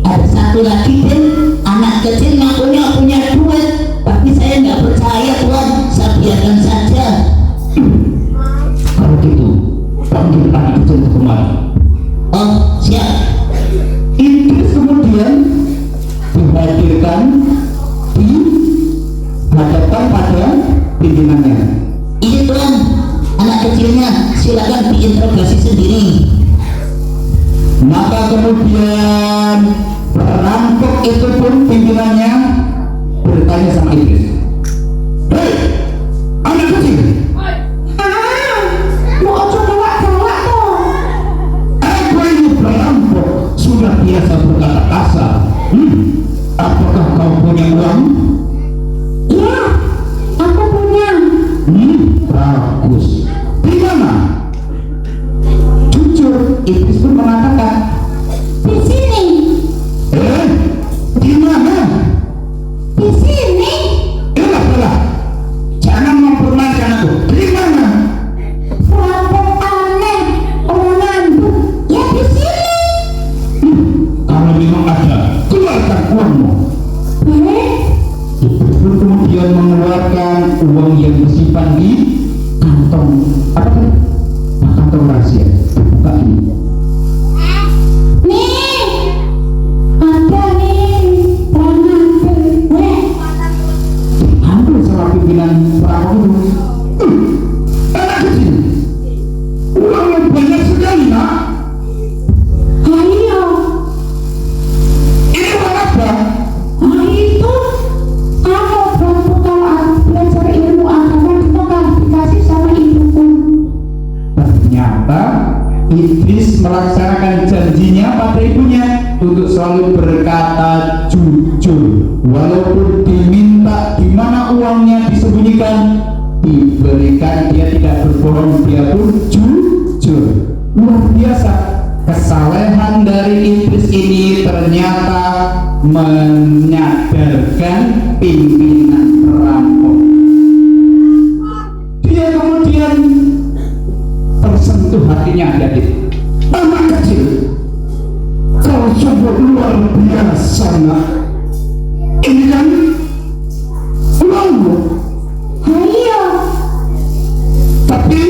Ada satu lagi Den, anak kecil ngakunya punya duit, tapi saya nggak percaya Tuhan, saya biarkan saja. Kalau gitu, panggil anak kecil itu kemari. Oh siap. Iblis kemudian dihadirkan di hadapan pada pimpinannya. Ini Tuhan, anak kecilnya, silakan diinterogasi sendiri. Maka kemudian perampok itu pun pimpinannya bertanya sama iblis. Hei, anak kecil, Mau ojo galak-galak toh. aku ini perampok, sudah biasa berkata kasar. Apakah kau punya uang? Iya, aku punya. Bagus. Di mana? Jujur, iblis pun mengatakan. Di sini. Di mana? Di sini. Elah, jangan mempermainkan aku. Di mana? Perampok aneh, orang ngandung. Ya di sini. Kalau memang ada, keluarkan uangmu. Iblis pun kemudian mengeluarkan uang yang disimpan di kantong apa tadi? Kantong rahasia. Buka ini. Nih, ada nih, perampok. Ambil sama pimpinan perampok itu. Anak kecil, uangnya banyak sekali nak. Ayo, Ini uang apa? itu melaksanakan janjinya pada ibunya untuk selalu berkata jujur, walaupun diminta di mana uangnya disembunyikan, diberikan, dia tidak berbohong, dia pun jujur. Luar biasa. Kesalehan dari Idris ini ternyata menyadarkan pimpinan perampok. Dia kemudian tersentuh hatinya, adik-adik. Anak kecil, kalau sungguh luar biasa nak. Ini kan uangmu. Iya. Tapi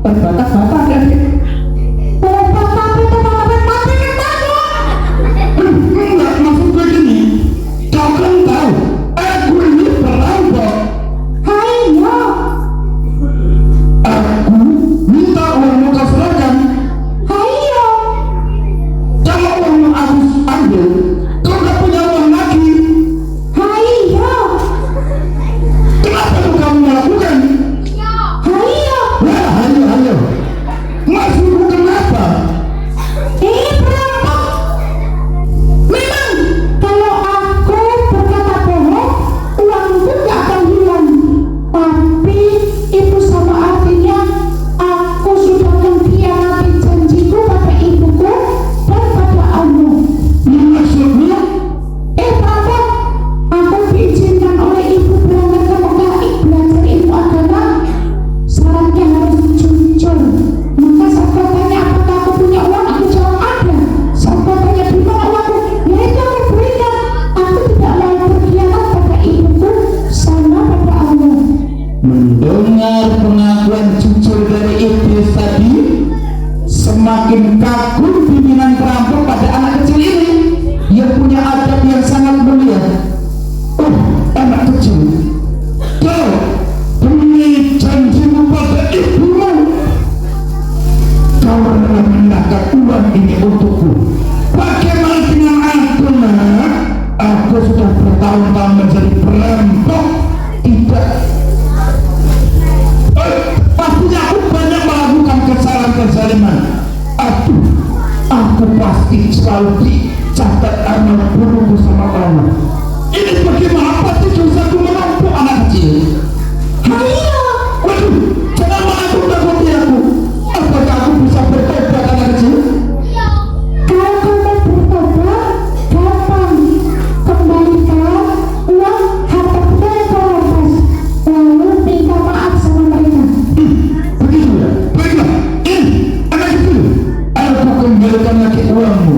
terbatas-batas, adik-adik. Enggak, maksud gue gini, kau kan tahu aku ini perampok. Iya. Aku minta uangmu kau serahkan. Iya. Kalau uangmu aku ambil, kau gak punya uang lagi. Iya. Kenapa tuh kamu melakukan? Iya. Nah, ayo. Maksudmu kenapa? Perampok. Memang kalau aku berkata bohong, uangku gak akan hilang. Tapi itu sama artinya aku sudah mengkhianati janjiku pada ibuku dan pada Allah. Maksudnya? Perampok, aku diizinkan oleh ibu berangkat ke Mekah belajar ilmu agama. Syaratnya harus jujur. Maka saat kau tanya apakah aku punya uang, aku jawab ada. Saat kau tanya di mana uangku, ya itu aku berikan. Aku tidak mau berkhianat pada ibuku sama pada Allah. Mendengar pengakuan jujur dari Idris tadi, semakin kagum pimpinan perampok pada anak kecil ini yang punya adab yang sangat mulia. Oh, anak kecil, kau demi janjimu pada ibumu, kau rela menangkap uang ini untukku. Bagaimana dengan aku, nak? Aku sudah bertahun-tahun menjadi perampok. Tidak. Pastinya aku banyak melakukan kesalahan-kezaliman. Aduh, aku pasti selalu dicatat amal burukku sama Allah. Ini bagaimana pasti dosaku menumpuk, anak kecil. Iya. Waduh, jangan menakut-nakuti aku. Apakah aku bisa bertobat, anak kecil? Kalau kau mau bertobat, gampang. Kembalikan uang harta benda yang kau rampas, lalu minta maaf sama mereka. Begitu ya? Baiklah, ini anak kecil, aku kembalikan lagi uangmu.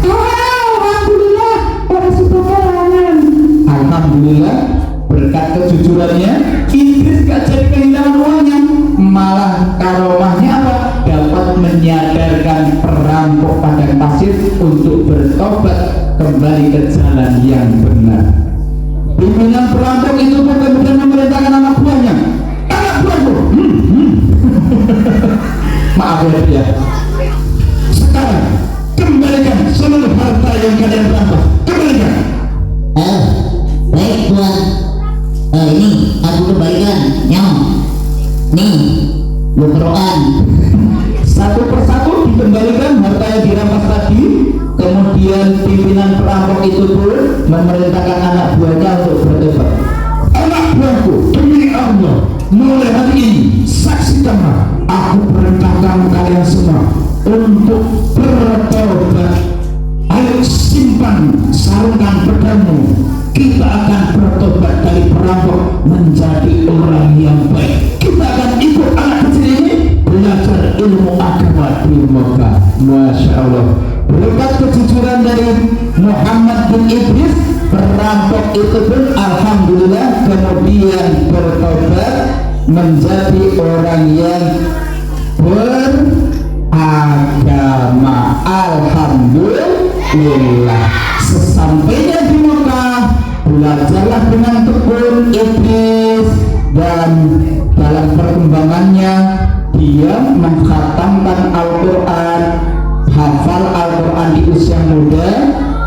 Alhamdulillah, orang sudah kehilangan. Alhamdulillah, berkat kejujurannya, Idris gak jadi kehilangan uangnya, malah karomahnya apa? Dapat menyadarkan perampok padang pasir untuk bertobat kembali ke jalan yang benar. Pimpinan perampok itu pun kemudian memerintahkan anak buahnya, anak buahku, maaf ya, sekarang kembalikan seluruh harta yang kalian rampas, kembalikan. Baik tuan. Ini aku kembalikan. Nyong. Nih, Quran. Satu persatu dikembalikan harta yang dirampas tadi. Kemudian pimpinan perampok itu pun memerintahkan anak buahnya untuk bertobat. Anak buahku, demi Allah, mulai hari ini saksikanlah, aku perintahkan kalian semua untuk bertobat. Ayo simpan, sarungkan pedangmu. Kita akan bertobat dari perampok menjadi orang yang baik. Kita akan ikut anak kecil ini belajar ilmu agama di Mekah. Masya Allah. Berkat kejujuran dari Muhammad bin Idris, perampok itu pun alhamdulillah kemudian bertobat menjadi orang yang beragama. Alhamdulillah. Sesampainya di Mekah, belajarlah dengan tekun Idris, dan dalam perkembangannya dia mengkhatamkan Al-Quran, hafal Al-Quran di usia muda,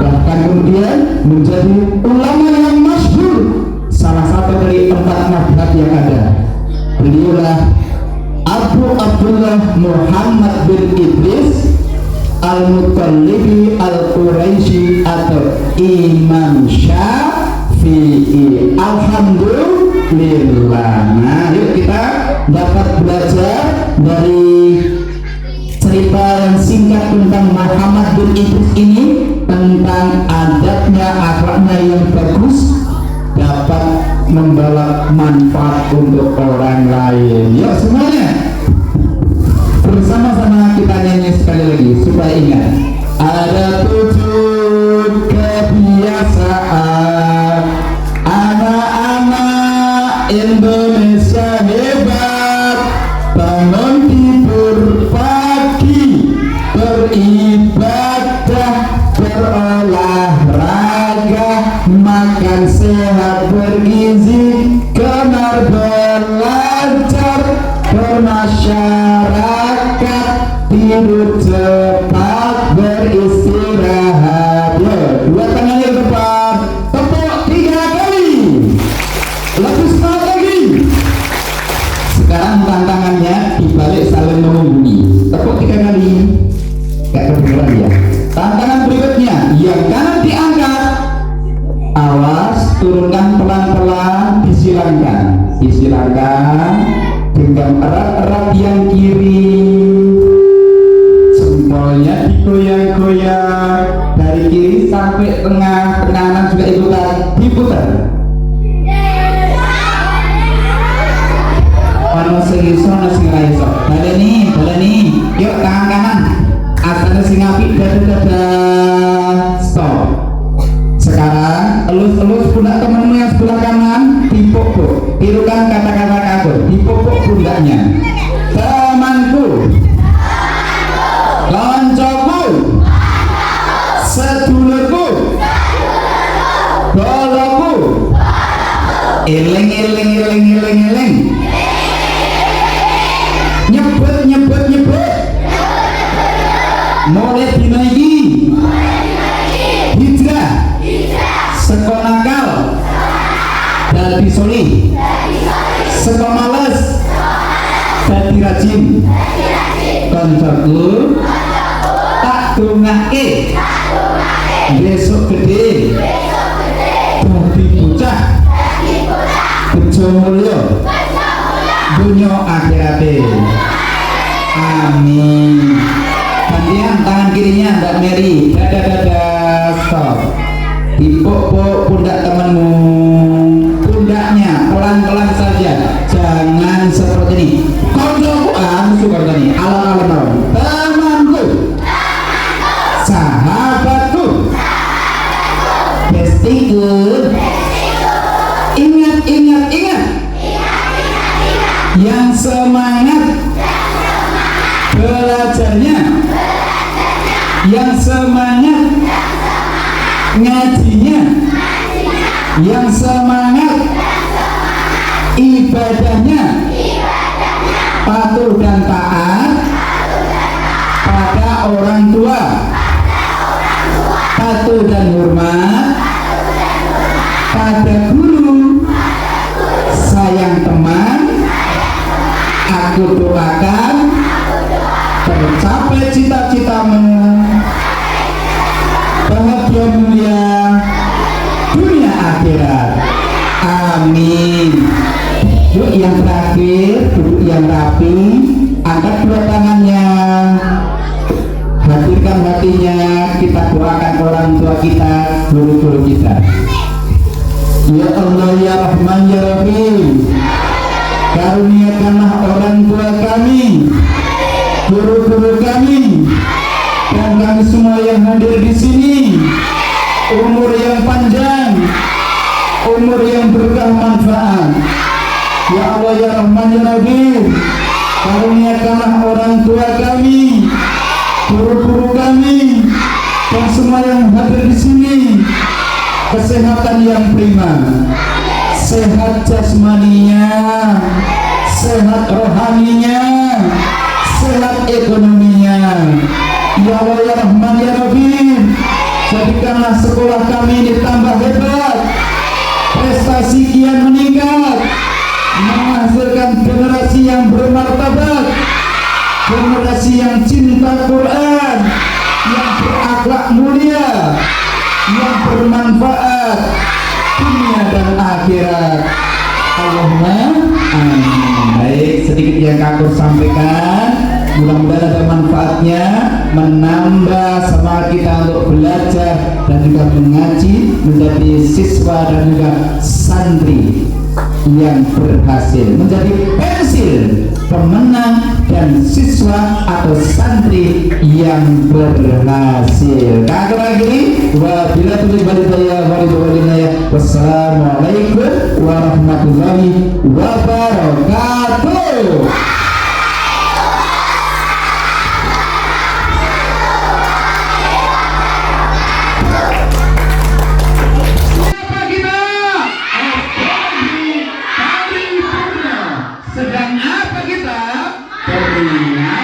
bahkan kemudian menjadi ulama yang masyhur, salah satu dari 4 mazhab yang ada. Beliaulah Abu Abdullah Muhammad bin Idris Al-Mutallibi Al-Quraisy atau Imam Syafi'i. Alhamdulillah. Nah, yuk kita dapat belajar dari cerita yang singkat tentang Muhammad bin Idris ini, tentang adabnya, akhlaknya yang bagus, dapat membawa manfaat untuk orang lain. Yuk semuanya bersama-sama kita nyanyi sekali lagi supaya ingat. Ada 7 kebiasaan anak-anak Indonesia hebat: bangun tidur pagi, beribadah, berolahraga, makan sehat bergizi, gemar belajar, bermasyarakat, tidur cepat, beristirahat. Yo, 2 tangan yang depan, tepuk 3 kali, lebih semangat lagi. Sekarang tantangannya dibalik saling mengungguli, tepuk 3 kali. Gak kedengeran ya. Tantangan berikutnya, yang kanan diangkat, awas turunkan pelan-pelan, disilangkan, genggam erat-erat yang kiri, jempolnya digoyang-goyang dari kiri sampai tengah, kanan juga ikutan diputar. Ono sing iso, ono sing ra iso. Baleni, yuk tangan kanan, asalnya sing apik, dadah, stop. Sekarang elus-elus pundak temenmu yang sebelah kanan, dipupuk, tirukan kata-kata kagum, dipupuk pundaknya. Temanku, koncoku, sedulurku, boloku, eling, nyebut, mulai dina iki hijrah seko nakal dadi solih, seko males dadi rajin. Koncoku tak dongake besok gede dadi bocah bejo mulya dunya akhirate. Amin. Gantian tangan kirinya Mbak Mary, dadah, stop. Dipuk-puk pundak temanmu, pundaknya pelan-pelan saja, jangan seperti ini. Koncoku, suka tadi, alon-alon. Temanku, sahabatku, bestiku, ingat, yang semangat belajarnya, yang semangat ngajinya, yang semangat ibadahnya, patuh dan taat pada orang tua, patuh dan hormat pada guru, sayang teman, aku doakan tercapai cita-citamu, bahagia mulia dunia akhirat. Amin. Yuk yang terakhir, duduk yang rapi, angkat dua tangannya, hadirkan hatinya, kita doakan orang tua kita, guru-guru kita. Ya Allah, ya Rahman, ya Rahim, karuniakanlah orang tua kami, guru-guru kami, dan kami semua yang hadir di sini, umur yang panjang, umur yang berkah manfaat. Ya Allah, ya Rahman, ya Rahim, karuniakanlah orang tua kami, guru-guru kami, dan semua yang hadir di sini kesehatan yang prima, sehat jasmaninya, sehat rohaninya, sehat ekonominya. Ya Allah, ya Rahman, ya Rahim, jadikanlah sekolah kami ditambah hebat, prestasi kian meningkat, menghasilkan generasi yang bermartabat, generasi yang cinta Quran, yang berakhlak mulia, yang bermanfaat dunia dan akhirat. Allahumma amin. Baik, sedikit yang aku sampaikan, mudah-mudahan ada manfaatnya, menambah semangat kita untuk belajar dan juga mengaji, menjadi siswa dan juga santri yang berhasil, menjadi pensil pemenang dan siswa atau santri yang berhasil. Kakak lagi, wabillahi taufiq. Wassalamualaikum warahmatullahi wabarakatuh. Sedang apa kita? Peringat